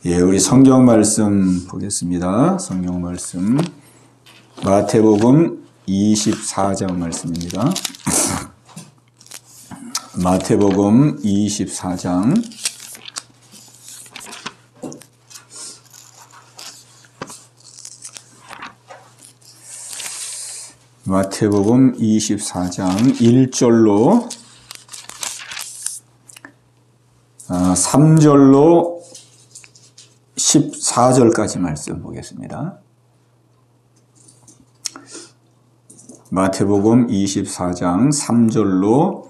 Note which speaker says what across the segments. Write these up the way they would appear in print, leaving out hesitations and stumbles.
Speaker 1: 예, 우리 성경 말씀 보겠습니다. 성경 말씀 마태복음 24장 말씀입니다. 마태복음 24장 마태복음 24장 1절로 3절로 14절까지 말씀 보겠습니다. 마태복음 24장 3절로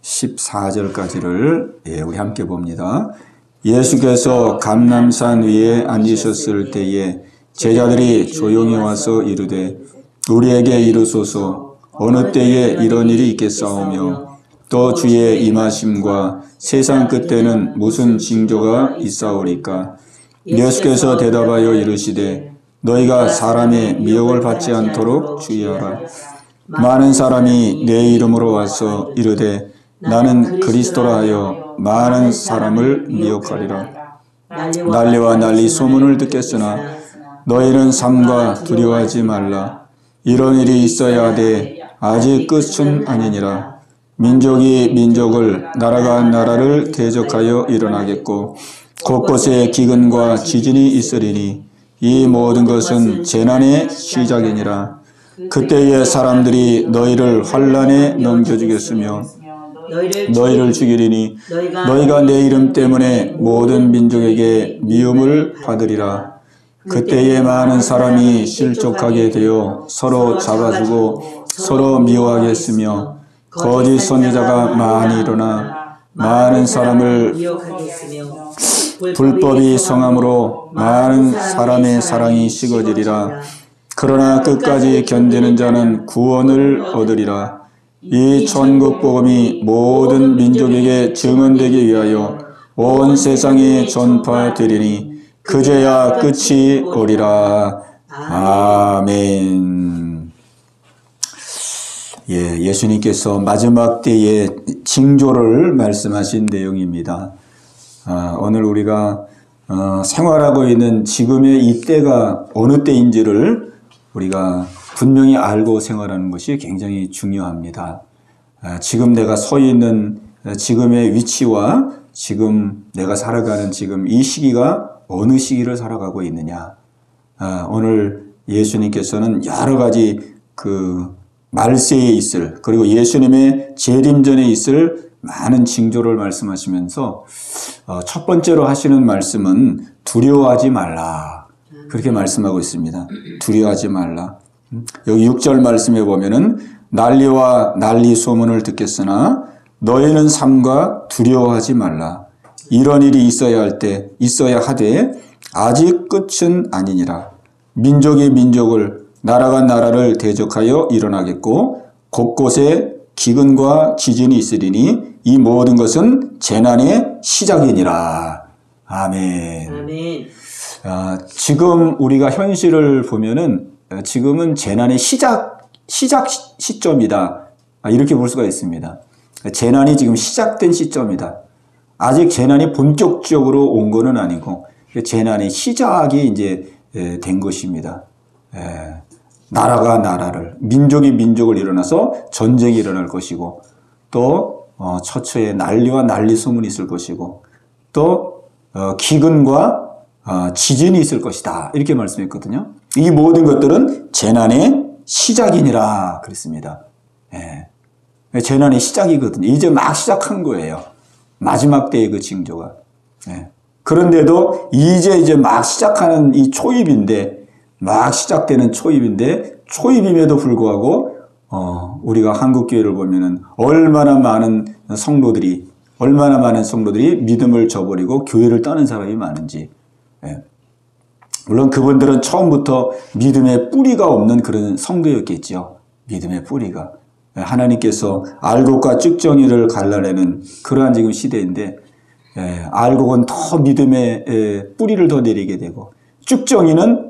Speaker 1: 14절까지를 우리 함께 봅니다. 예수께서 감람산 위에 앉으셨을 때에 제자들이 조용히 와서 이르되 우리에게 이르소서 어느 때에 이런 일이 있겠사오며 또 주의 임하심과 세상 끝때는 무슨 징조가 있사오리까? 예수께서 대답하여 이르시되 너희가 사람의 미혹을 받지 않도록 주의하라. 많은 사람이 내 이름으로 와서 이르되 나는 그리스도라 하여 많은 사람을 미혹하리라. 난리와 난리 소문을 듣겠으나 너희는 삼가 두려워하지 말라. 이런 일이 있어야 하되 아직 끝은 아니니라. 민족이 민족을 나라가 나라를 대적하여 일어나겠고 곳곳에 기근과 지진이 있으리니 이 모든 것은 재난의 시작이니라. 그때에 사람들이 너희를 환난에 넘겨주겠으며 너희를 죽이리니 너희가 내 이름 때문에 모든 민족에게 미움을 받으리라. 그때에 많은 사람이 실족하게 되어 서로 잡아주고 서로 미워하겠으며 거짓 선지자가 많이 일어나 많은 사람을 미혹하겠으며 불법이 성함으로 많은 사람의 사랑이 식어지리라. 그러나 끝까지 견디는 자는 구원을 얻으리라. 이 천국 복음이 모든 민족에게 증언되기 위하여 온 세상에 전파되리니 그제야 끝이 오리라. 아멘. 예수님께서 마지막 때의 징조를 말씀하신 내용입니다. 오늘 우리가 생활하고 있는 지금의 이 때가 어느 때인지를 우리가 분명히 알고 생활하는 것이 굉장히 중요합니다. 지금 내가 서 있는 지금의 위치와 지금 내가 살아가는 지금 이 시기가 어느 시기를 살아가고 있느냐. 오늘 예수님께서는 여러 가지 그 말세에 있을 그리고 예수님의 재림 전에 있을 많은 징조를 말씀하시면서 첫 번째로 하시는 말씀은 두려워하지 말라. 그렇게 말씀하고 있습니다. 두려워하지 말라. 여기 6절 말씀에 보면은 난리와 난리 소문을 듣겠으나 너희는 삼가 두려워하지 말라. 이런 일이 있어야 하되 아직 끝은 아니니라. 민족이 민족을 나라가 나라를 대적하여 일어나겠고 곳곳에 기근과 지진이 있으리니 이 모든 것은 재난의 시작이니라. 아멘.
Speaker 2: 아멘.
Speaker 1: 지금 우리가 현실을 보면은 지금은 재난의 시작 시점이다. 이렇게 볼 수가 있습니다. 재난이 지금 시작된 시점이다. 아직 재난이 본격적으로 온 거는 아니고 재난의 시작이 이제 된 것입니다. 나라가 나라를, 민족이 민족을 일어나서 전쟁이 일어날 것이고 또 처처에 난리와 난리 소문이 있을 것이고 또 기근과 지진이 있을 것이다. 이렇게 말씀했거든요. 이 모든 것들은 재난의 시작이니라 그랬습니다. 재난의 시작이거든요. 이제 막 시작한 거예요. 마지막 때의 그 징조가. 그런데도 이제 막 시작하는 이 초입인데 막 시작되는 초입임에도 불구하고 우리가 한국교회를 보면은 얼마나 많은 성도들이 믿음을 저버리고 교회를 떠는 사람이 많은지. 물론 그분들은 처음부터 믿음의 뿌리가 없는 그런 성도였겠죠. 믿음의 뿌리가. 하나님께서 알곡과 쭉정이를 갈라내는 그러한 지금 시대인데 알곡은 더 믿음의 뿌리를 더 내리게 되고 쭉정이는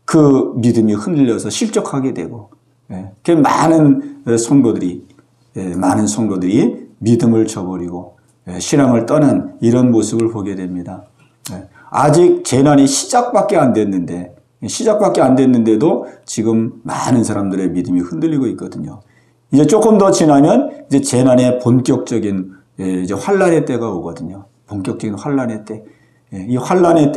Speaker 1: 그 믿음이 흔들려서 실족하게 되고 많은 성도들이 믿음을 저버리고 신앙을 떠난 이런 모습을 보게 됩니다. 아직 재난이 시작밖에 안 됐는데도 지금 많은 사람들의 믿음이 흔들리고 있거든요. 이제 조금 더 지나면 이제 재난의 본격적인 이제 환란의 때가 오거든요. 본격적인 환란의 때. 이 환란의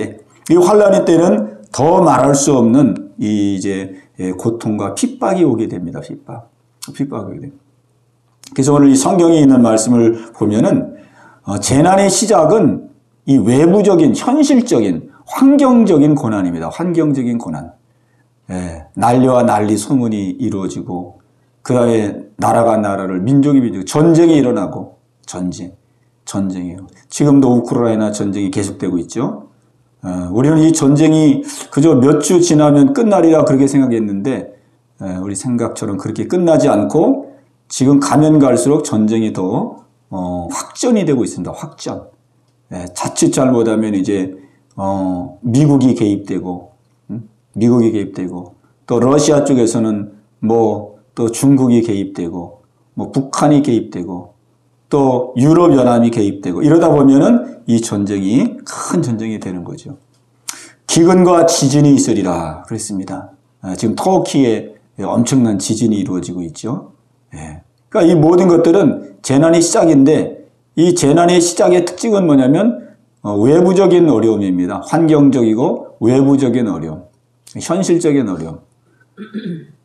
Speaker 1: 때는 더 말할 수 없는 이제 고통과 핍박이 오게 됩니다. 핍박이 오게 됩니다. 그래서 오늘 이 성경에 있는 말씀을 보면은 재난의 시작은 이 외부적인 현실적인 환경적인 고난입니다. 환경적인 고난. 난리와 난리 소문이 이루어지고 그 다음에 나라가 나라를 민족이 전쟁이 일어나고 전쟁이에요. 지금도 우크라이나 전쟁이 계속되고 있죠. 우리는 이 전쟁이 그저 몇 주 지나면 끝나리라 그렇게 생각했는데 우리 생각처럼 그렇게 끝나지 않고 지금 가면 갈수록 전쟁이 더 확전이 되고 있습니다. 확전. 자칫 잘못하면 이제 미국이 개입되고 또 러시아 쪽에서는 또 중국이 개입되고 북한이 개입되고 또 유럽 연합이 개입되고 이러다 보면은 이 전쟁이 큰 전쟁이 되는 거죠. 기근과 지진이 있으리라 그랬습니다. 지금 터키에 엄청난 지진이 이루어지고 있죠. 그러니까 이 모든 것들은 재난의 시작인데 이 재난의 시작의 특징은 뭐냐면 외부적인 어려움입니다. 환경적이고 외부적인 어려움, 현실적인 어려움.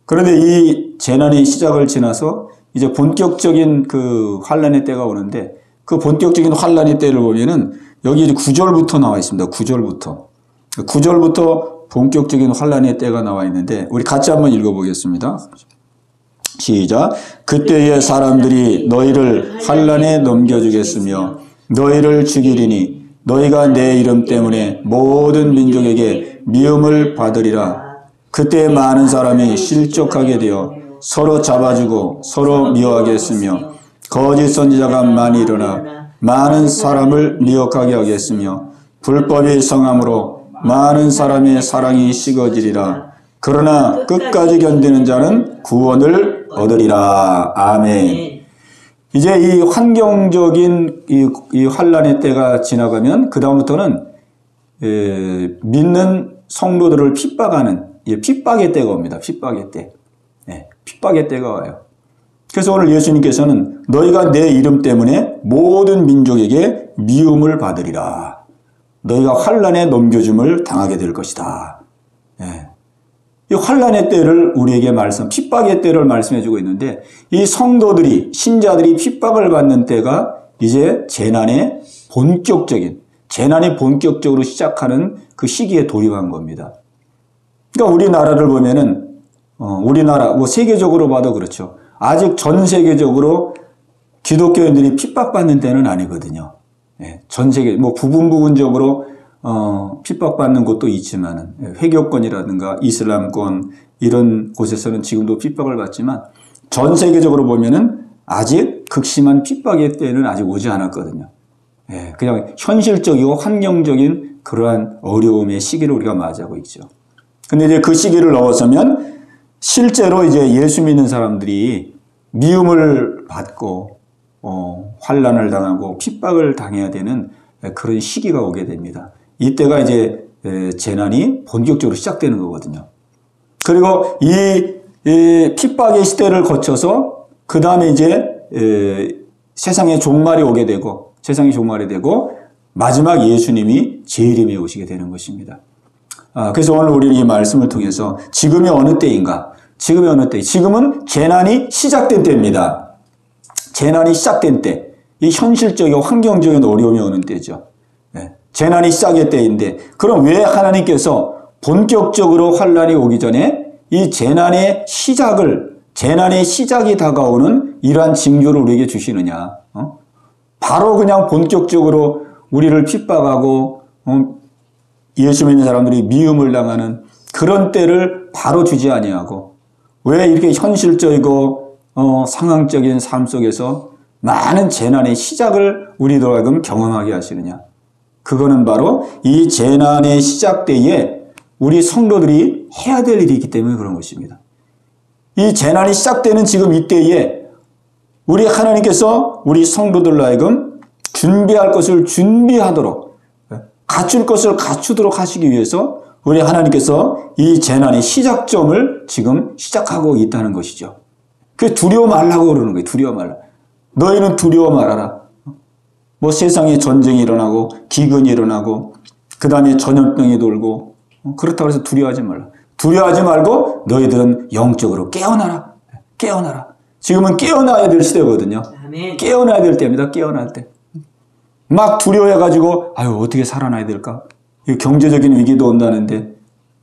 Speaker 1: 그런데 이 재난의 시작을 지나서 이제 본격적인 그 환란의 때가 오는데 그 본격적인 환란의 때를 보면은 여기 9절부터 나와 있습니다. 9절부터 본격적인 환란의 때가 나와 있는데 우리 같이 한번 읽어보겠습니다. 시작. 그때의 사람들이 너희를 환란에 넘겨주겠으며 너희를 죽이리니 너희가 내 이름 때문에 모든 민족에게 미움을 받으리라. 그때 많은 사람이 실족하게 되어 서로 잡아주고 서로 미워하게 했으며 거짓 선지자가 많이 일어나 많은 사람을 미혹하게 하겠으며 불법이 성함으로 많은 사람의 사랑이 식어지리라. 그러나 끝까지 견디는 자는 구원을 얻으리라. 아멘. 이제 이 환경적인 이 환란의 때가 지나가면 그 다음부터는 믿는 성도들을 핍박하는 핍박의 때가 옵니다. 핍박의 때. 핍박의 때가 와요. 그래서 오늘 예수님께서는 너희가 내 이름 때문에 모든 민족에게 미움을 받으리라. 너희가 환란에 넘겨줌을 당하게 될 것이다. 이 환란의 때를 우리에게 픽박의 때를 말씀해주고 있는데 이 성도들이 신자들이 핍박을 받는 때가 이제 재난이 본격적으로 시작하는 그 시기에 돌입한 겁니다. 그러니까 우리나라를 보면은 우리나라 세계적으로 봐도 그렇죠. 아직 전 세계적으로 기독교인들이 핍박받는 때는 아니거든요. 전 세계 부분적으로 핍박받는 곳도 있지만은 회교권이라든가 이슬람권 이런 곳에서는 지금도 핍박을 받지만 전 세계적으로 보면은 아직 극심한 핍박의 때는 아직 오지 않았거든요. 그냥 현실적이고 환경적인 그러한 어려움의 시기를 우리가 맞이하고 있죠. 근데 이제 그 시기를 넘어서면 실제로 이제 예수 믿는 사람들이 미움을 받고 환난을 당하고 핍박을 당해야 되는 그런 시기가 오게 됩니다. 이때가 이제 재난이 본격적으로 시작되는 거거든요. 그리고 이 핍박의 시대를 거쳐서 그 다음에 이제 세상의 종말이 오게 되고 마지막 예수님이 재림에 오시게 되는 것입니다. 그래서 오늘 우리는 이 말씀을 통해서 지금이 어느 때인가? 지금은 재난이 시작된 때입니다. 재난이 시작된 때, 이 현실적이고 환경적인 어려움이 오는 때죠. 재난이 시작의 때인데, 그럼 왜 하나님께서 본격적으로 환란이 오기 전에 이 재난의 시작이 다가오는 이러한 징조를 우리에게 주시느냐? 바로 그냥 본격적으로 우리를 핍박하고 예수 믿는 사람들이 미움을 당하는 그런 때를 바로 주지 아니하고 왜 이렇게 현실적이고 상황적인 삶 속에서 많은 재난의 시작을 우리로 하여금 경험하게 하시느냐? 그거는 바로 이 재난의 시작 때에 우리 성도들이 해야 될 일이 있기 때문에 그런 것입니다. 이 재난이 시작되는 지금 이때에 우리 하나님께서 우리 성도들로 하여금 준비할 것을 준비하도록 갖출 것을 갖추도록 하시기 위해서 우리 하나님께서 이 재난의 시작점을 지금 시작하고 있다는 것이죠. 그 두려워 말라고 그러는 거예요. 두려워 말라. 너희는 두려워 말아라. 뭐 세상에 전쟁이 일어나고 기근이 일어나고 그 다음에 전염병이 돌고 그렇다고 해서 두려워하지 말라. 두려워하지 말고 너희들은 영적으로 깨어나라. 깨어나라. 지금은 깨어나야 될 시대거든요.
Speaker 2: 아멘.
Speaker 1: 깨어나야 될 때입니다. 깨어날 때. 막 두려워해가지고 아유 어떻게 살아나야 될까? 경제적인 위기도 온다는데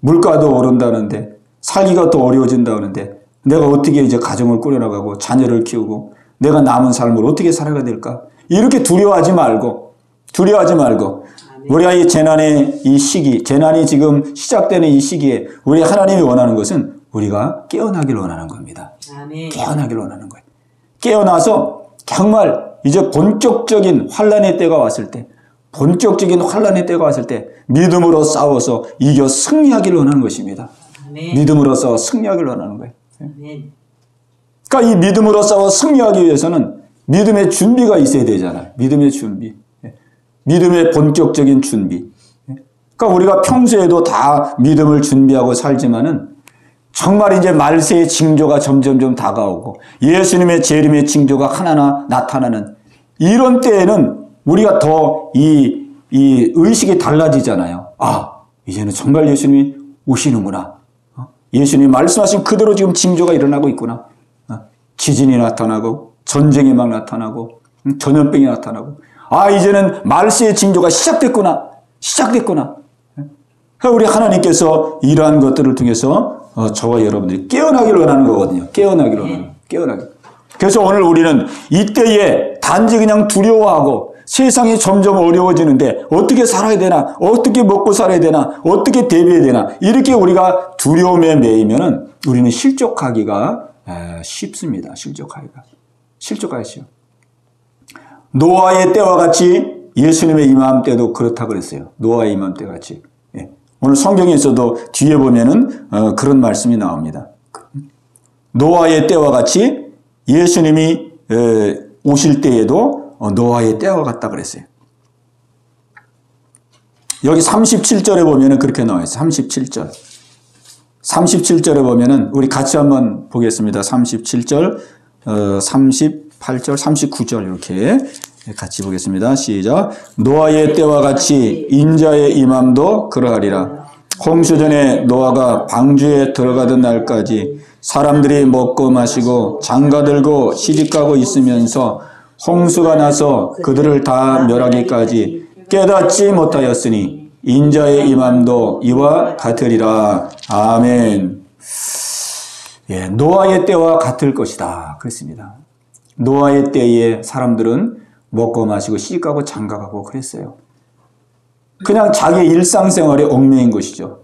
Speaker 1: 물가도 오른다는데 살기가 더 어려워진다는데 내가 어떻게 이제 가정을 꾸려나가고 자녀를 키우고 내가 남은 삶을 어떻게 살아가야 될까? 이렇게 두려워하지 말고 우리가 이 재난의 이 시기, 재난이 지금 시작되는 이 시기에 우리 하나님이 원하는 것은 우리가 깨어나길 원하는 겁니다.
Speaker 2: 아멘.
Speaker 1: 깨어나길 원하는 거예요. 깨어나서 정말 이제 본격적인 환란의 때가 왔을 때 믿음으로 싸워서 이겨 승리하기를 원하는 것입니다.
Speaker 2: 아멘.
Speaker 1: 믿음으로 싸워 승리하기를 원하는 거예요.
Speaker 2: 아멘.
Speaker 1: 그러니까 이 믿음으로 싸워 승리하기 위해서는 믿음의 준비가 있어야 되잖아요. 믿음의 준비. 믿음의 본격적인 준비. 그러니까 우리가 평소에도 다 믿음을 준비하고 살지만은 정말 이제 말세의 징조가 점점 다가오고 예수님의 재림의 징조가 하나하나 나타나는 이런 때에는 우리가 더 이 의식이 달라지잖아요. 아, 이제는 정말 예수님이 오시는구나. 예수님이 말씀하신 그대로 지금 징조가 일어나고 있구나. 지진이 나타나고 전쟁이 막 나타나고 전염병이 나타나고 아, 이제는 말세의 징조가 시작됐구나. 그러니까 우리 하나님께서 이러한 것들을 통해서 저와 여러분들이 깨어나기를 원하는 거거든요. 깨어나기를 원하는 거예요. 깨어나기. 그래서 오늘 우리는 이때에 단지 그냥 두려워하고 세상이 점점 어려워지는데 어떻게 살아야 되나, 어떻게 먹고 살아야 되나, 어떻게 대비해야 되나 이렇게 우리가 두려움에 매이면은 우리는 실족하기가 쉽습니다. 실족하기가 쉬워. 노아의 때와 같이 예수님의 임함 때도 그렇다 그랬어요. 노아의 임함 때 같이. 오늘 성경에서도 뒤에 보면은 그런 말씀이 나옵니다. 노아의 때와 같이 예수님이 오실 때에도 노아의 때와 같다 그랬어요. 여기 37절에 보면은 그렇게 나와 있어요. 37절에 보면은 우리 같이 한번 보겠습니다. 37절, 38절, 39절 이렇게 같이 보겠습니다. 시작. 노아의 때와 같이 인자의 임함도 그러하리라. 홍수 전에 노아가 방주에 들어가던 날까지 사람들이 먹고 마시고 장가들고 시집가고 있으면서 홍수가 나서 그들을 다 멸하기까지 깨닫지 못하였으니 인자의 임함도 이와 같으리라. 아멘. 예, 노아의 때와 같을 것이다. 그랬습니다. 노아의 때에 사람들은 먹고 마시고 시집가고 장가가고 그랬어요. 그냥 자기 일상생활에 얽매인 것이죠.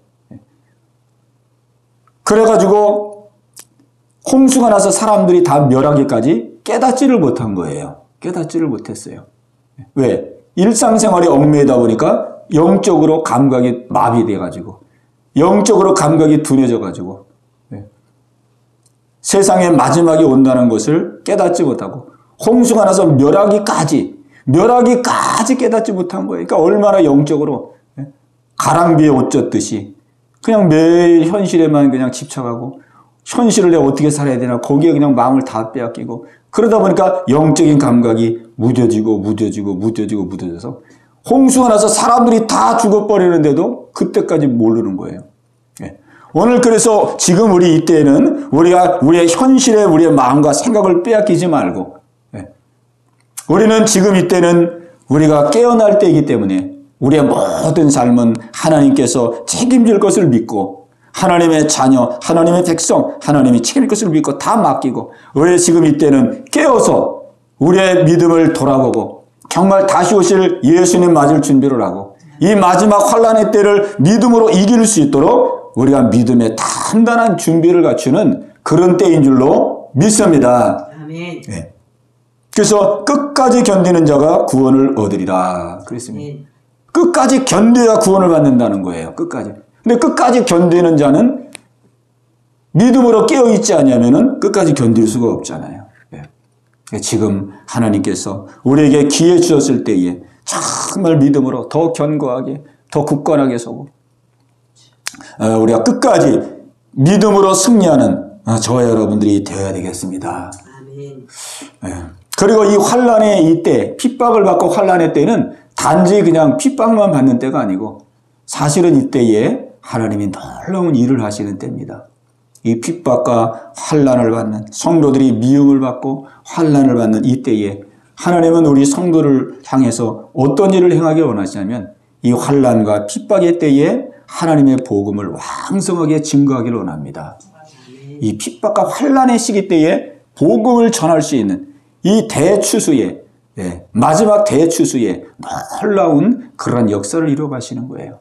Speaker 1: 그래가지고 홍수가 나서 사람들이 다 멸하기까지 깨닫지를 못한 거예요. 깨닫지를 못했어요. 왜? 일상생활에 얽매이다 보니까 영적으로 감각이 마비돼가지고 영적으로 감각이 둔해져가지고 세상의 마지막이 온다는 것을 깨닫지 못하고 홍수가 나서 멸하기까지 깨닫지 못한 거예요. 그러니까 얼마나 영적으로 가랑비에 옷 젖듯이 그냥 매일 현실에만 그냥 집착하고 현실을 내가 어떻게 살아야 되나 거기에 그냥 마음을 다 빼앗기고 그러다 보니까 영적인 감각이 무뎌져서 홍수가 나서 사람들이 다 죽어버리는데도 그때까지 모르는 거예요. 오늘 그래서 지금 우리 이때에는 우리가 우리의 현실에 우리의 마음과 생각을 빼앗기지 말고 우리는 지금 이때는 우리가 깨어날 때이기 때문에 우리의 모든 삶은 하나님께서 책임질 것을 믿고 하나님의 자녀, 하나님의 백성, 하나님이 책임질 것을 믿고 다 맡기고 우리 지금 이때는 깨어서 우리의 믿음을 돌아보고 정말 다시 오실 예수님 맞을 준비를 하고 이 마지막 환란의 때를 믿음으로 이길 수 있도록 우리가 믿음의 단단한 준비를 갖추는 그런 때인 줄로 믿습니다.
Speaker 2: 아멘.
Speaker 1: 네. 그래서 끝까지 견디는 자가 구원을 얻으리라 그랬습니다. 끝까지 견뎌야 구원을 받는다는 거예요. 끝까지. 근데 끝까지 견디는 자는 믿음으로 깨어있지 않으면 끝까지 견딜 수가 없잖아요. 지금 하나님께서 우리에게 기회 주셨을 때에 정말 믿음으로 더 견고하게, 더 굳건하게 서고 우리가 끝까지 믿음으로 승리하는 저와 여러분들이 되어야 되겠습니다. 아멘. 그리고 이 환난의 이때, 핍박을 받고 환난의 때는 단지 그냥 핍박만 받는 때가 아니고 사실은 이때에 하나님이 놀라운 일을 하시는 때입니다. 이 핍박과 환난을 받는, 성도들이 미움을 받고 환난을 받는 이때에 하나님은 우리 성도를 향해서 어떤 일을 행하길 원하시냐면 이 환난과 핍박의 때에 하나님의 복음을 왕성하게 증거하기를 원합니다. 이 핍박과 환난의 시기 때에 복음을 전할 수 있는 이 대추수에, 마지막 대추수에 놀라운 그런 역사를 이루어 가시는 거예요.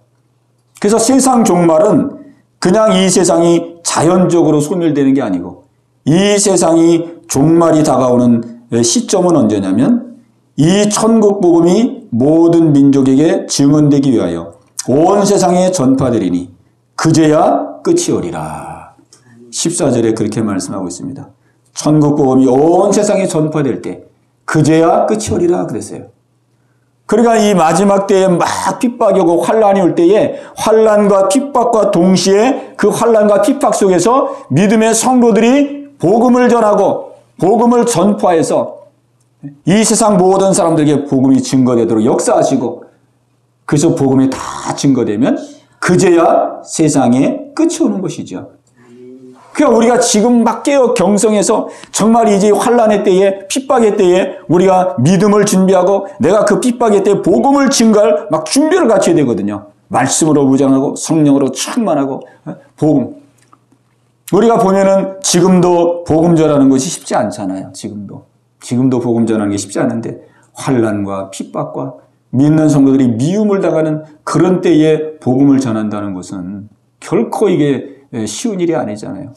Speaker 1: 그래서 세상 종말은 그냥 이 세상이 자연적으로 소멸되는 게 아니고 이 세상이 종말이 다가오는 시점은 언제냐면 이 천국 복음이 모든 민족에게 증언되기 위하여 온 세상에 전파되리니 그제야 끝이 오리라. 14절에 그렇게 말씀하고 있습니다. 천국 복음이 온 세상에 전파될 때 그제야 끝이 오리라 그랬어요. 그러니까 이 마지막 때에 막 핍박이 오고 환란이 올 때에 환란과 핍박과 동시에 그 환란과 핍박 속에서 믿음의 성도들이 복음을 전하고 복음을 전파해서 이 세상 모든 사람들에게 복음이 증거되도록 역사하시고 그래서 복음이 다 증거되면 그제야 세상에 끝이 오는 것이죠. 그러니까 우리가 지금 막 깨어 경성해서 정말 이제 환란의 때에 핍박의 때에 우리가 믿음을 준비하고 내가 그 핍박의 때에 복음을 증거할 막 준비를 갖춰야 되거든요. 말씀으로 무장하고 성령으로 충만하고 복음. 우리가 보면은 지금도 복음 전하는 것이 쉽지 않잖아요. 지금도 복음 전하는 게 쉽지 않은데 환란과 핍박과 믿는 성도들이 미움을 당하는 그런 때에 복음을 전한다는 것은 결코 이게 쉬운 일이 아니잖아요.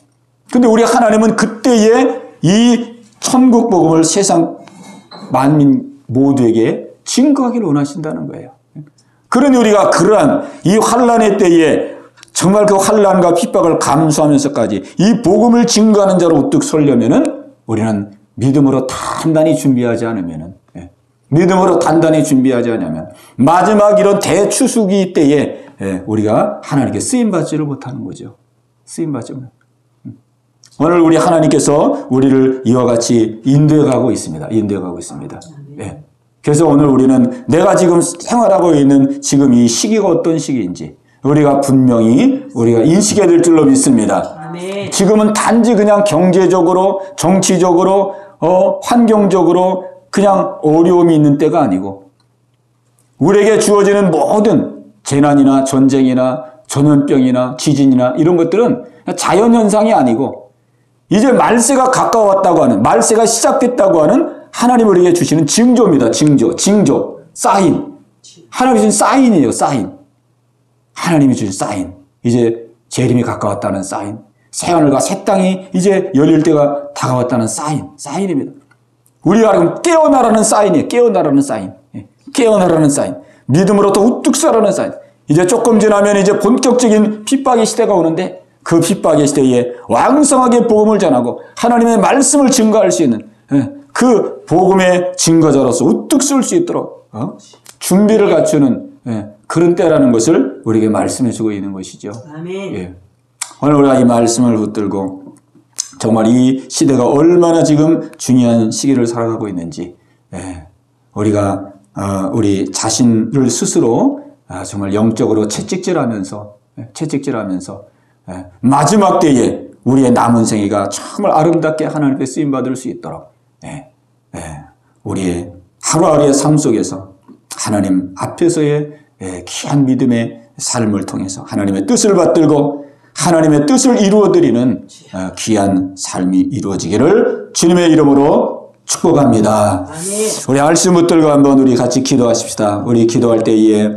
Speaker 1: 근데 우리 하나님은 그때에 이 천국 복음을 세상 만민 모두에게 증거하기를 원하신다는 거예요. 그러니 우리가 그러한 이 환란의 때에 정말 그 환란과 핍박을 감수하면서까지 이 복음을 증거하는 자로 우뚝 서려면은 우리는 믿음으로 단단히 준비하지 않으면은 믿음으로 단단히 준비하지 않으면 마지막 이런 대추수기 때에 우리가 하나님께 쓰임받지를 못하는 거죠. 쓰임받지 못하는. 오늘 우리 하나님께서 우리를 이와 같이 인도해가고 있습니다. 네. 그래서 오늘 우리는 내가 지금 생활하고 있는 지금 이 시기가 어떤 시기인지 우리가 분명히 우리가 인식해야 될 줄로 믿습니다. 아멘. 지금은 단지 그냥 경제적으로, 정치적으로, 환경적으로 그냥 어려움이 있는 때가 아니고 우리에게 주어지는 모든 재난이나 전쟁이나 전염병이나 지진이나 이런 것들은 자연현상이 아니고 이제 말세가 가까웠다고 하는, 말세가 시작됐다고 하는 하나님 우리에게 주시는 징조입니다. 징조, 사인. 하나님이 주신 사인이에요. 사인. 하나님이 주신 사인. 이제 재림이 가까웠다는 사인. 새하늘과 새 땅이 이제 열릴 때가 다가왔다는 사인입니다. 우리가 알고 깨어나라는 사인이에요. 깨어나라는 사인. 믿음으로 더 우뚝 서라는 사인. 이제 조금 지나면 이제 본격적인 핍박의 시대가 오는데 그 핍박의 시대에 왕성하게 복음을 전하고 하나님의 말씀을 증거할 수 있는 그 복음의 증거자로서 우뚝 설 수 있도록 준비를 갖추는 그런 때라는 것을 우리에게 말씀해 주고 있는 것이죠. 아멘. 예. 오늘 우리가 이 말씀을 붙들고 정말 이 시대가 얼마나 지금 중요한 시기를 살아가고 있는지 우리가 우리 자신을 스스로 정말 영적으로 채찍질하면서 마지막 때에 우리의 남은 생애가 정말 아름답게 하나님께 쓰임받을 수 있도록 우리의 하루하루의 삶 속에서 하나님 앞에서의 귀한 믿음의 삶을 통해서 하나님의 뜻을 받들고 하나님의 뜻을 이루어드리는 귀한 삶이 이루어지기를 주님의 이름으로 축복합니다. 우리 말씀 붙들고 한번 우리 같이 기도하십시다. 우리 기도할 때에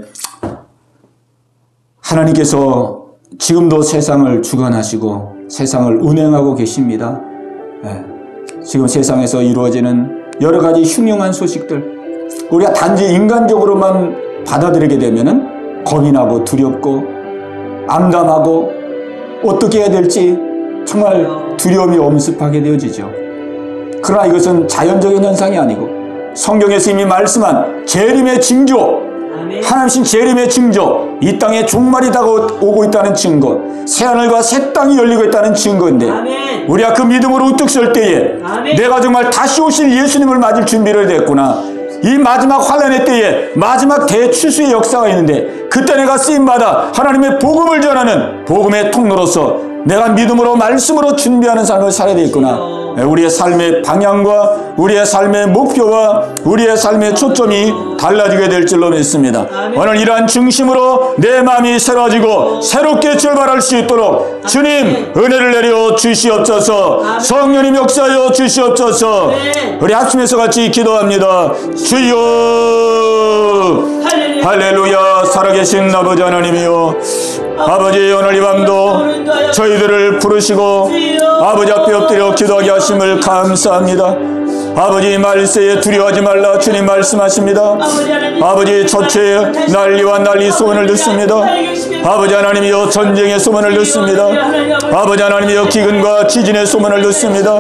Speaker 1: 하나님께서 지금도 세상을 주관하시고 세상을 운행하고 계십니다. 지금 세상에서 이루어지는 여러 가지 흉흉한 소식들 우리가 단지 인간적으로만 받아들이게 되면은 겁이 나고 두렵고 암담하고 어떻게 해야 될지 정말 두려움이 엄습하게 되어지죠. 그러나 이것은 자연적인 현상이 아니고 성경에서 이미 말씀한 재림의 징조, 하나님신 재림의 징조, 이 땅에 종말이 다가오고 있다는 증거, 새하늘과 새 땅이 열리고 있다는 증거인데 우리가 그 믿음으로 우뚝 설 때에 내가 정말 다시 오실 예수님을 맞을 준비를 했구나. 이 마지막 환란의 때에 마지막 대추수의 역사가 있는데 그때 내가 쓰임받아 하나님의 복음을 전하는 복음의 통로로서 내가 믿음으로 말씀으로 준비하는 삶을 살아야 되겠구나. 우리의 삶의 방향과 우리의 삶의 목표와 우리의 삶의 초점이 달라지게 될 줄로 믿습니다. 오늘 이러한 중심으로 내 마음이 새로워지고 새롭게 출발할 수 있도록 주님 은혜를 내려 주시옵소서. 성령님 역사하여 주시옵소서. 우리 합심해서 같이 기도합니다. 주여 할렐루야. 살아계신 아버지 하나님이여, 아버지 오늘 이 밤도 저희들을 부르시고 아버지 앞에 엎드려 기도하게 하심을 감사합니다. 아버지 말세에 두려워하지 말라 주님 말씀하십니다. 아버지 저체의 난리와 난리 소문을 듣습니다. 아버지 하나님이여 전쟁의 소문을 듣습니다. 아버지 하나님이여 기근과 지진의 소문을 듣습니다.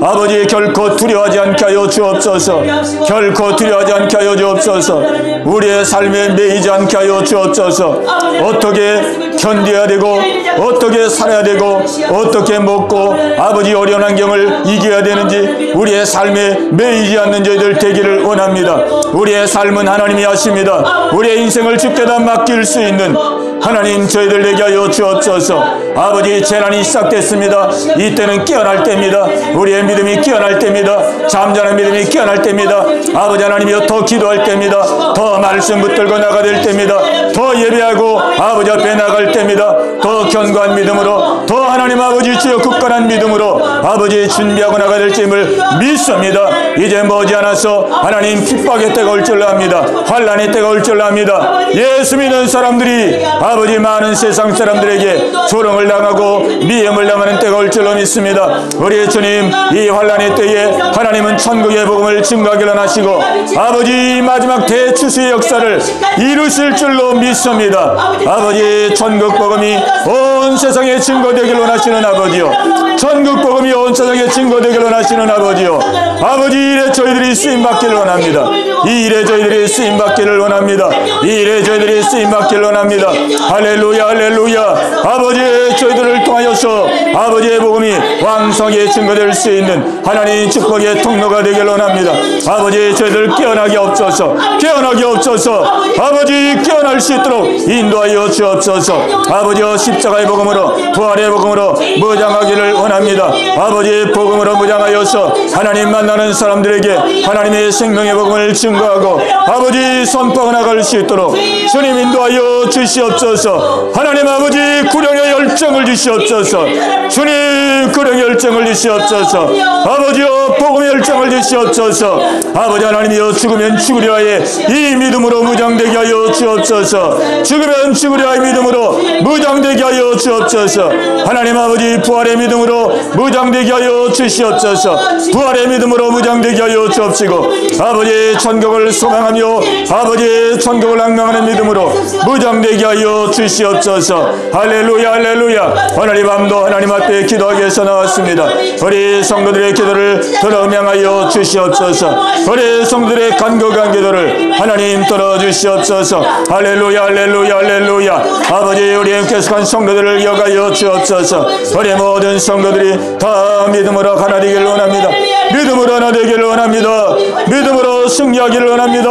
Speaker 1: 아버지 결코 두려워하지 않게 하여 주옵소서. 결코 두려워하지 않게 하여 주옵소서. 우리의 삶에 매이지 않게 하여 주옵소서. 어떻게 견뎌야 되고 어떻게 살아야 되고 어떻게 먹고 아버지 어려운 환경을 이겨야 되는지 우리의 삶에 매이지 않는 저희들 되기를 원합니다. 우리의 삶은 하나님이 하십니다. 우리의 인생을 주께다 맡길 수 있는 하나님 저희들 되게 하여 주옵소서. 아버지 재난이 시작됐습니다. 이때는 깨어날 때입니다. 우리의 믿음이 깨어날 때입니다. 잠자는 믿음이 깨어날 때입니다. 아버지 하나님이여 더 기도할 때입니다. 더 말씀 붙들고 나가야 될 때입니다. 더 예배하고 아버지 앞에 나갈 때입니다. 더 견고한 믿음으로 더 하나님 아버지 주여 굳건한 믿음으로 아버지 준비하고 나가야 될 점을 믿습니다. 이제 머지않아서 하나님 핍박의 때가 올 줄로 압니다. 환란의 때가 올 줄로 압니다. 예수 믿는 사람들이 아버지 많은 세상 사람들에게 조롱을 당하고 미움을 당하는 때가 올 줄로 믿습니다. 우리 주님 이 환란의 때에 하나님은 천국의 복음을 증거하기를 원하시고 아버지 마지막 대추수의 역사를 이루실 줄로 믿습니다. 아버지 천국 복음이 온 세상에 증거되기를 원하시는 아버지요, 천국 복음이 온 세상에 증거되기를 원하시는 아버지요, 아버지 일에 저희들이 쓰임받기를 원합니다. 이 일에 저희들이 쓰임받기를 원합니다. 이 일에 저희들이 쓰임받기를 원합니다. 할렐루야 할렐루야. 아버지의 저희들을 통하여서 아버지의 복음이 왕성하게 증거될 수 있는 하나님 축복의 통로가 되기를 원합니다. 아버지 저희들 깨어나게 없어서 깨어나게 없어서 아버지 깨어날 수 있도록 인도하여 주옵소서. 아버지여 십자가의 복음으로 부활의 복음으로 무장하기를 원합니다. 아버지의 복음으로 무장하여서 하나님 만나는 사람들에게 하나님의 생명의 복음을 증거하고 아버지 선포가 나갈 수 있도록 주님 인도하여 주시옵소서. 하나님 아버지 구령의 열정을 주시옵소서. 주님 구령의 열정을 주시옵소서. 아버지여 복음의 열정을 주시옵소서. 아버지 하나님이여 죽으면 죽으려 하에 이 믿음으로 무장되게 하여 주옵소서. 죽으면 죽으려 하의 믿음으로 무장되게 하여 주옵소서. 하나님 아버지 부활의 믿음으로 무장되게 하여 주시옵소서. 부활의 믿음으로 무장되게 하여 주옵시고 아버지 천국을 소망하며 아버지 천국을 앙망하는 믿음으로 무장되게 하여 주시옵소서. 할렐루야 할렐루야. 오늘 이 밤도 하나님 앞에 기도하기 위해서 나왔습니다. 우리 성도들의 기도를 들어명하여 주시옵소서. 우리 성도들의 간곡한 기도를 하나님 들어주시옵소서. 할렐루야 할렐루야 할렐루야. 아버지 우리의 계속한 성도들을 이어가여 주옵소서. 우리 모든 성도들이 다 믿음으로 하나 되기를 원합니다. 믿음으로 하나 되기를 원합니다. 믿음으로 승리하기를 원합니다.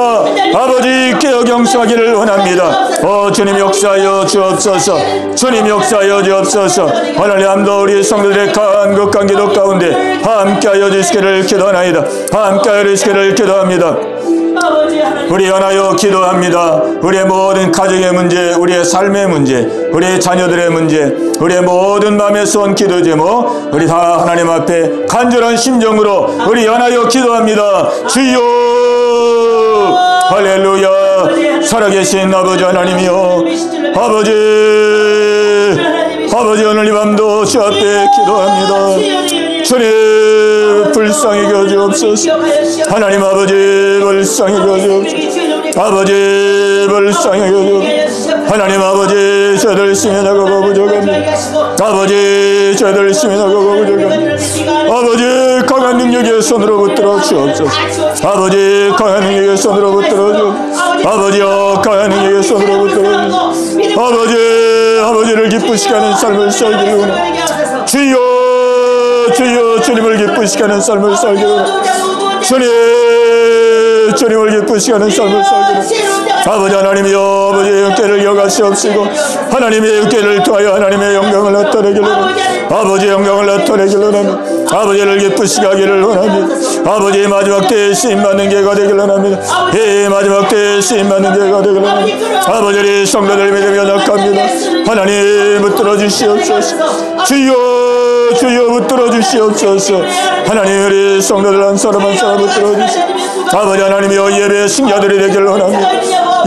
Speaker 1: 아버지 깨어 경성하기를 원합니다. 주님 역사하여 주옵소서. 주님 역사하여 주옵소서. 오늘 밤도 우리 성도들의 간곡한 기도 가운데 함께하여 주시기를 기도하나이다. 함께하여 주시기를 기도합니다. 우리 연하여 기도합니다. 우리의 모든 가정의 문제, 우리의 삶의 문제, 우리의 자녀들의 문제, 우리의 모든 마음의 쏜 기도 제목 우리 다 하나님 앞에 간절한 심정으로 우리 연하여 기도합니다. 주여 할렐루야. 살아계신 아버지 하나님이여, 아버지 오늘 이 밤도 주 앞에 기도합니다. 주님 불쌍히 여주옵소서. 하나님 아버지 불쌍히 여주옵소서. 아버지 불쌍히 여주옵소서. 하나님 아버지 저희들 시민하고 부족합니다. 아버지 저희들 시민하고 부족합니다. 아버지 강한 능력의 손으로 붙들어 주옵소서. 아버지 강한 능력의 손으로 붙들어 주옵소서. 아버지여 강한 능력의 손으로 붙들어 주옵소서. 아버지를 기쁘시게 하는 삶을 살기를 원합니다. 주여 주님을 기쁘시게 하는 삶을 살기를 원합니다. 주님을 기쁘시게 하는 삶을 살기를 아버지 하나님이여 아버지의 영계를 여가시옵시고 하나님의 영계를 통하여 하나님의 영광을 나타내기를 원합니다. 아버지의 영광을 나타내기를 원합니다. 아버지를 기쁘시게 하기를 원합니다. 아버지의 마지막 때에 쓰임받는 계가 되기를 원합니다. 이 마지막 때에 쓰임받는 계가 되기를 원합니다. 아버지의 성도들 믿음이 연약합니다. 하나님 붙들어 주시옵소서. 주여 붙들어 주시옵소서. 하나님 우리 성도들 한 사람 한 사람 붙들어 주시옵소서. 아버지 하나님이여 예배 승자들이 되기를 원합니다.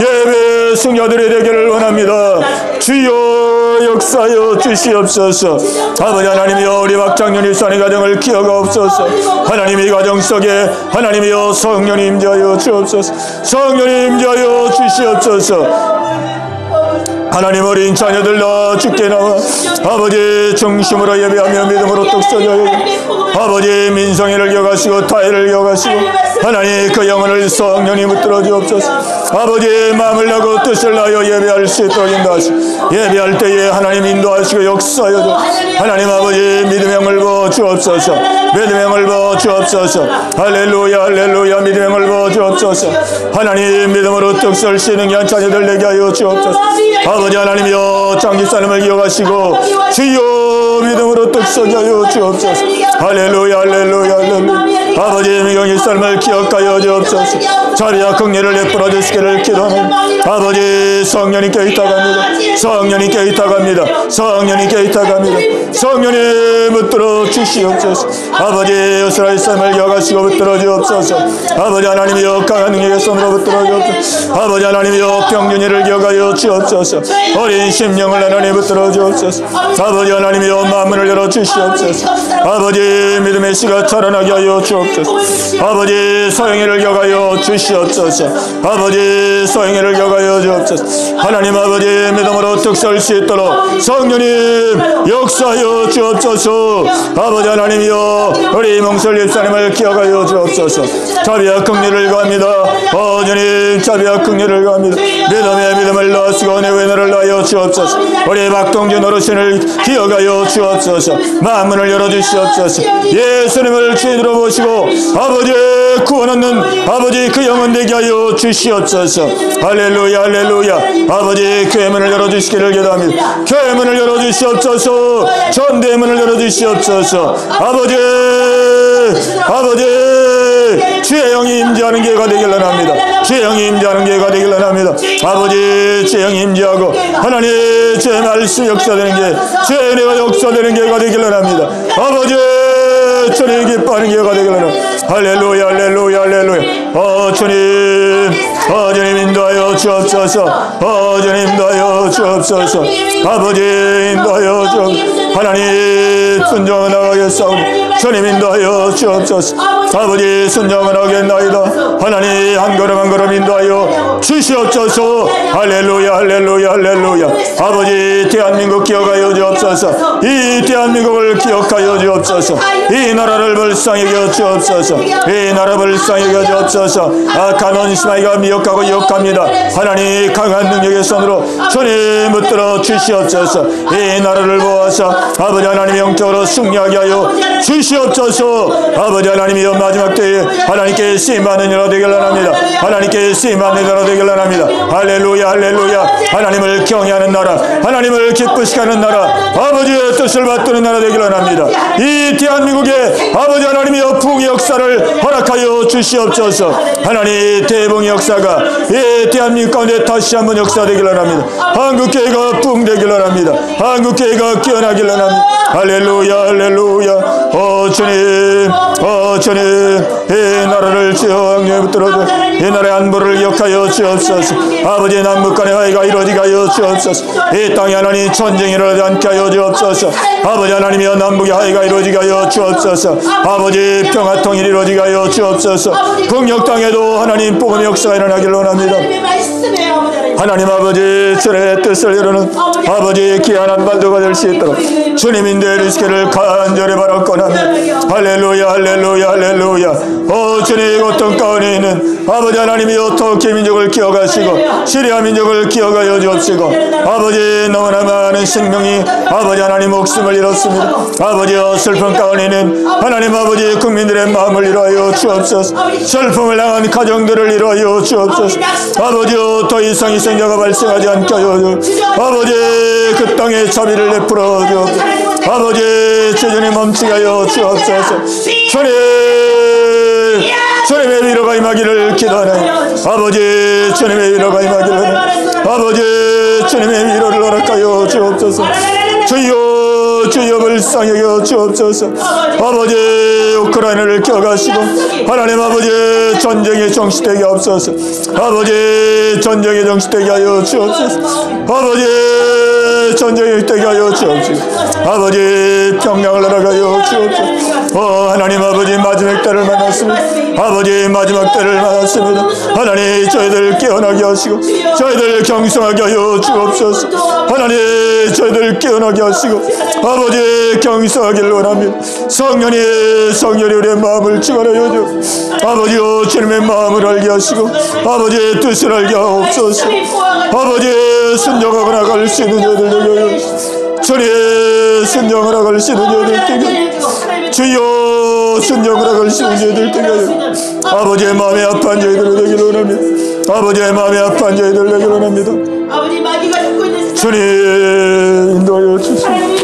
Speaker 1: 예배 승자들이 되기를 원합니다. 주여 역사여 주시옵소서. 아버지 하나님이여 우리 박장년 일산의 가정을 기억하옵소서. 하나님의 가정 속에 하나님이여 성령이 임재하여 주옵소서. 성령이 임재하여 주시옵소서. 하나님 어린 자녀들 다 주께 나와 아버지 중심으로 예배하며 믿음으로 떡서자여 아버지 민성이를 여가시고 타의를 여가시고 하나님 그 영혼을 성령이 붙들어 주옵소서. 아버지의 마음을 나고 뜻을 나여 예배할 수 있도록 인도하시고 예배할 때에 하나님 인도하시고 역사하여 주 하나님 아버지 믿음의 영을 부어 주옵소서. 믿음의 영을 부어 주옵소서. 할렐루야 할렐루야 믿음의 영을 부어 주옵소서. 하나님 믿음으로 떡설 쉬는 한 자녀들 되게 하여 주옵소서. 아버지 하나님이여 장기사님을 기억하시고 주여 믿음으로 떡서게 하여 주옵소서. 할렐루야 할렐루야 할렐루야. 아버지 미경의 삶을 기억하여 주옵소서. 자비와 긍휼을 베풀어 주시기를 기도합니다. 아버지 성령이 깨있다갑니다. 성령이 깨있다갑니다. 성령이 깨있다갑니다. 성령이 붙들어 주시옵소서. 아버지 이스라엘 삶을 기억하시고 붙들어 주옵소서. 아버지 하나님이여 강한 능력의 손으로 붙들어 주옵소서. 아버지 하나님이여 병준이를 기억하여 주옵소서. 어린 심령을 하나님 붙들어 주옵소서. 아버지 하나님이여 마음을 열어 주시옵소서. 아버지 믿음의 씨가 자라나게 하여 주옵소서. 아버지 소영이를 기억하여 주시옵소서. 아버지 소영이를 기억하여 주옵소서. 하나님 아버지 믿음으로 득설 수 있도록 성령님 역사하여 주옵소서. 아버지 하나님이여 우리 몽설 집사님을 기억하여 주옵소서. 자비와 긍휼을 구합니다. 주님 자비와 긍휼을 구합니다. 믿음의 믿음을 넣으시고 내 외노를 넣어 주옵소서. 우리 박동준 어르신을 기억하여 주옵소서. 마음문을 열어주시옵소서. 예수님을 주인으로 모시고 아버지의 구원 얻는 아버지 그 영혼 되게 하여 주시옵소서. 할렐루야 할렐루야. 아버지 교회 문을 열어주시기를 기도합니다. 교회 문을 열어주시옵소서. 전대의 문을 열어주시옵소서. 아버지 주의 영이 임재하는 계가 되길 원합니다. 주의 영이 임재하는 계가 되길 원합니다. 아버지 주의 영이 임재하고 하나님 주의 말씀 역사되는 게 주의 은혜가 역사되는 계가 되길 원합니다. 아버지 주님 기뻐하는 계가 되길 원합니다. 할렐루야 할렐루야 할렐루야. 주님 주님 인도하여 주옵소서. 주님 인도하여 주옵소서. 아버지 인도하여 주옵소서. 하나님 순종을 나가겠사오니 주님 인도하여 주옵소서. 아버지 순종을 하겠나이다. 하나님 한 걸음 한 걸음 인도하여 주시옵소서. 할렐루야 할렐루야 할렐루야. 아버지 대한민국 기억하여 주옵소서. 이 대한민국을 기억하여 주옵소서. 이 나라를 불쌍히 주옵소서. 이 나라 불쌍히 주옵소서. 악한 원수마이가 미혹하고 유혹합니다. 하나님 강한 능력의 손으로 주님 붙들어 주시옵소서. 이 나라를 보아서 아버지 하나님 영적으로 승리하게 하여 주시옵소서. 아버지 하나님이여 마지막 때에 하나님께 쓰임받는 자가 되길 원합니다. 하나님께 쓰임받는 자가 되길 원합니다. 할렐루야 할렐루야. 하나님을 경외하는 나라, 하나님을 기쁘시게 하는 나라, 아버지의 뜻을 받드는 나라 되길 원합니다. 이 대한민국에 아버지 하나님이여 부흥의 역사를 허락하여 주시옵소서. 하나님 대봉의 역사가 이 대한민국 가운데 다시 한번 역사되길 원합니다. 한국교회가 부흥되길 원합니다. 한국교회가 깨어나길 원합니다. 할렐루야 할렐루야. 주님 주님 이 나라를 주여 왕년에 붙들어줘. 이 나라의 안보를 기억하여 주옵소서. 아버지 남북 간의 화해가 이루어지게 하여 주옵소서. 이 땅에 하나님 전쟁이 일어나지 않게 하여 주옵소서. 아버지 하나님이여 남북의 화해가 이루어지게 하여 주옵소서. 아버지 평화통일이 이루어지게 하여 주옵소서. 북녘 땅에도 하나님 복음의 역사가 일어나기를 원합니다. 하나님 아버지 주님의 뜻을 이루는 아버지 귀한 발도가 될 수 있도록 주님 인도해 주시기를 간절히 바라옵고나며 할렐루야 할렐루야 할렐루야. 주님 어떤 가운데 있는 아버지 하나님이여 터키 민족을 기억하시고 시리아 민족을 기억하여 주옵시고 아버지 너무나 많은 생명이 아버지 하나님 목숨을 잃었습니다. 아버지여 슬픔 가운데 있는 하나님 아버지 국민들의 마음을 이루어 주옵소서. 슬픔을 당한 가정들을 이루어 주옵소서. 아버지여 더 이상 희생자가 발생하지 않게 하여 주옵소서. 아버지 그 땅에 자비를 베풀어 주옵소서. 아버지 주님 멈추게 하여 주옵소서. 주님의 위로가 임하기를 기도하네. 아버지 주님의 위로가 임하기를 하네. 아버지 주님의 위로를 허락하여 주옵소서. 주여 주여 불쌍히 여겨 주옵소서. 아버지 우크라이나를 껴가시고 하나님 아버지 전쟁에 정시되게 없소서. 아버지 전쟁에 정시되게 하여 주옵소서. 아버지 전쟁에 되게 하여 주옵소서. 아버지 평강을 허락하여 주옵소서. 하나님 아버지 마지막 때를 만났습니다. 아버지 마지막 때를 만났습니다. 하나님 저희들 깨어나게 하시고 저희들 경성하게 하여 주옵소서. 하나님 저희들 깨어나게 하시고 아버지 경성하기를 원합니다. 성령이 우리의 마음을 주관하여 주. 아버지요 주님의 마음을 알게 하시고 아버지의 뜻을 알게 하옵소서. 아버지 순종하고 나갈 수 있는 저희들 되게 주님 순종을 나갈 수 있는 저희들 되게 주여 순종을 나갈 수 있는 저희들 되게 아버지의 마음에 아파한 저희들 되기를 원합니다. 아버지의 마음에 아파한 저희들 되기를 원합니다.
Speaker 2: 아버지 마귀가 죽고 있는
Speaker 1: 주님 인도하여 주시옵소서.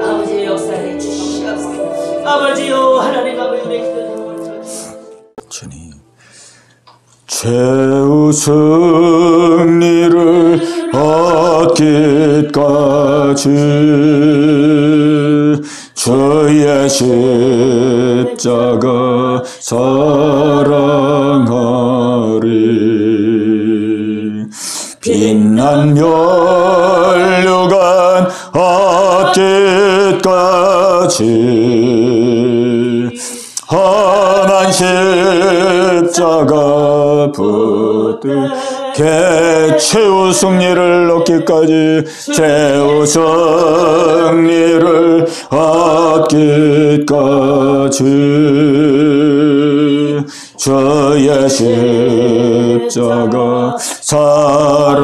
Speaker 2: 아버지의 역사에 주시옵소서. 아버지요 하나님 아버지의 기도를
Speaker 1: 주님 최후 승리를 얻기까지 주의 십자가 사랑하리. 빛난 멸류관 얻기까지 험한 십자가 붙들게 최후 승리를 얻기까지 최후 승리를 얻기까지 주의 십자가 사랑하리.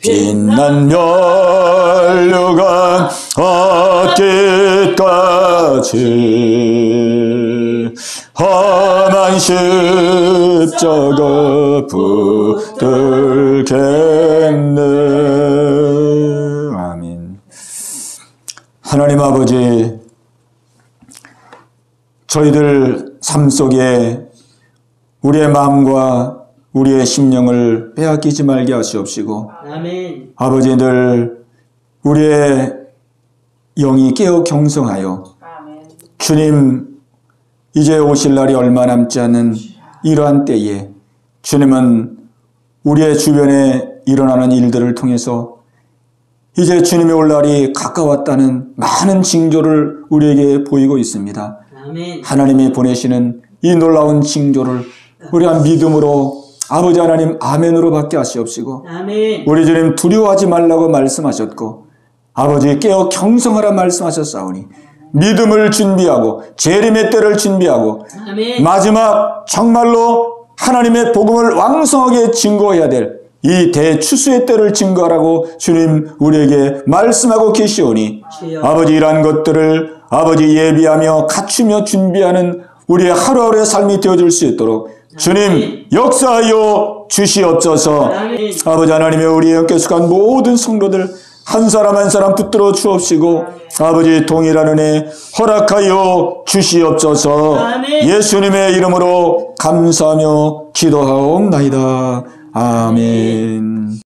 Speaker 1: 빛난 멸류관 얻기까지 험한 십자가 붙들겠네. 아멘. 하나님 아버지, 저희들 삶 속에 우리의 마음과 우리의 심령을 빼앗기지 말게 하시옵시고,
Speaker 2: 아멘.
Speaker 1: 아버지 늘 우리의 영이 깨어 경성하여
Speaker 2: 아멘.
Speaker 1: 주님 이제 오실 날이 얼마 남지 않은 이러한 때에 주님은 우리의 주변에 일어나는 일들을 통해서 이제 주님의 올 날이 가까웠다는 많은 징조를 우리에게 보이고 있습니다.
Speaker 2: 아멘.
Speaker 1: 하나님이 보내시는 이 놀라운 징조를 우리가 믿음으로 아버지 하나님 아멘으로 받게 하시옵시고,
Speaker 2: 아멘.
Speaker 1: 우리 주님 두려워하지 말라고 말씀하셨고 아버지 깨어 경성하라 말씀하셨사오니 믿음을 준비하고 재림의 때를 준비하고
Speaker 2: 아멘.
Speaker 1: 마지막 정말로 하나님의 복음을 왕성하게 증거해야 될 이 대추수의 때를 증거하라고 주님 우리에게 말씀하고 계시오니
Speaker 2: 주여.
Speaker 1: 아버지 이러한 것들을 아버지 예비하며 갖추며 준비하는 우리의 하루하루의 삶이 되어줄 수 있도록 주님 역사하여 주시옵소서.
Speaker 2: 아멘.
Speaker 1: 아버지 하나님의 우리의 영께 속한 모든 성도들 한 사람 한 사람 붙들어 주옵시고 아버지 동일한 은혜 허락하여 주시옵소서.
Speaker 2: 아멘.
Speaker 1: 예수님의 이름으로 감사하며 기도하옵나이다. 아멘.